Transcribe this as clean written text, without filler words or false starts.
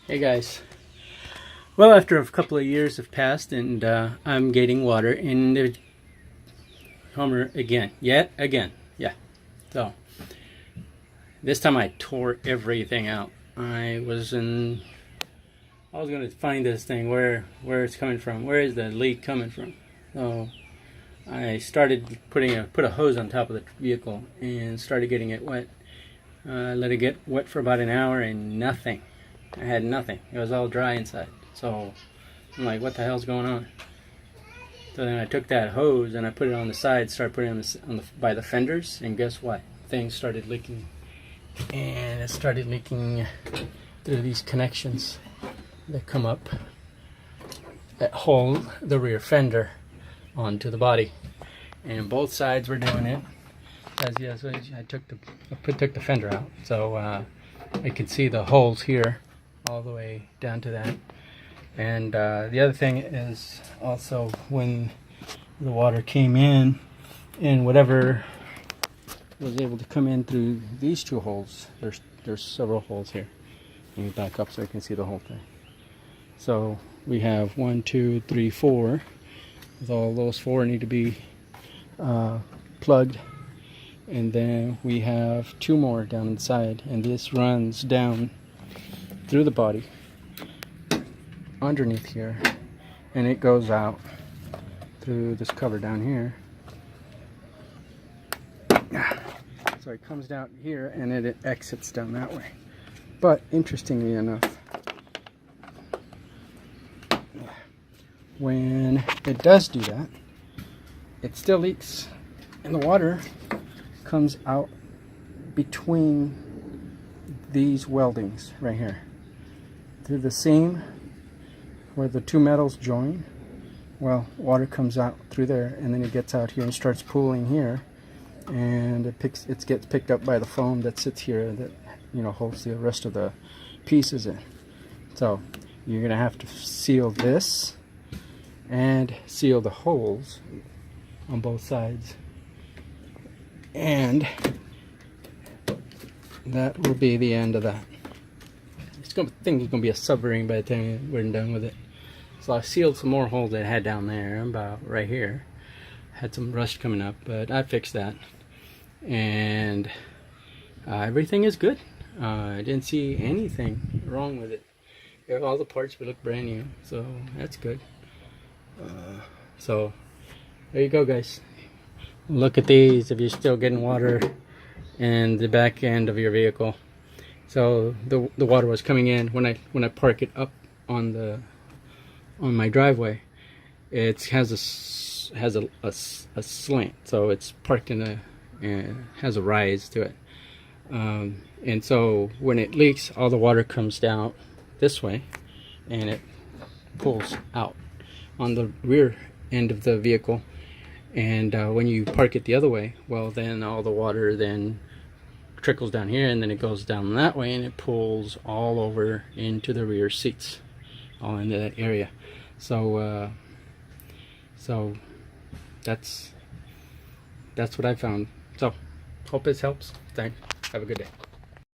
Hey guys. Well, after a couple of years have passed and I'm getting water in the Hummer again. Yet again. Yeah. So, this time I tore everything out. I was going to find this thing, where it's coming from. Where is the leak coming from? So, I started put a hose on top of the vehicle and started getting it wet. Let it get wet for about an hour and nothing. I had nothing. It was all dry inside. So I'm like, what the hell's going on? So then I took that hose and I put it on the side, started putting it by the fenders, and guess what? Things started leaking. And it started leaking through these connections that come up that hold the rear fender onto the body. And both sides were doing it. Yes, I took the fender out, so I could see the holes here all the way down to that. And the other thing is also when the water came in, and whatever was able to come in through these two holes, there's several holes here. Let me back up so I can see the whole thing. So we have 1, 2, 3, 4. With all those 4 need to be plugged. And then we have 2 more down inside, and this runs down through the body underneath here, and it goes out through this cover down here. So it comes down here and it exits down that way. But interestingly enough, when it does do that, it still leaks, and the water comes out between these weldings right here through the seam where the 2 metals join. Well, water comes out through there, and then it gets out here and starts pooling here, and it gets picked up by the foam that sits here that holds the rest of the pieces in. So you're gonna have to seal this and seal the holes on both sides, and that will be the end of that. I think it's going to be a submarine by the time we're done with it. So I sealed some more holes that I had down there, about right here. Had some rust coming up, but I fixed that. And everything is good. I didn't see anything wrong with it. All the parts look brand new, so that's good. So there you go, guys. Look at these if you're still getting water in the back end of your vehicle. So the water was coming in when I park it up on my driveway. It has a slant, so it's parked has a rise to it. And so when it leaks, all the water comes down this way, and it pulls out on the rear end of the vehicle. And when you park it the other way, well, then all the water then trickles down here, and then it goes down that way, and it pulls all over into the rear seats, all into that area. So so that's what I found. So hope this helps. Thanks. Have a good day.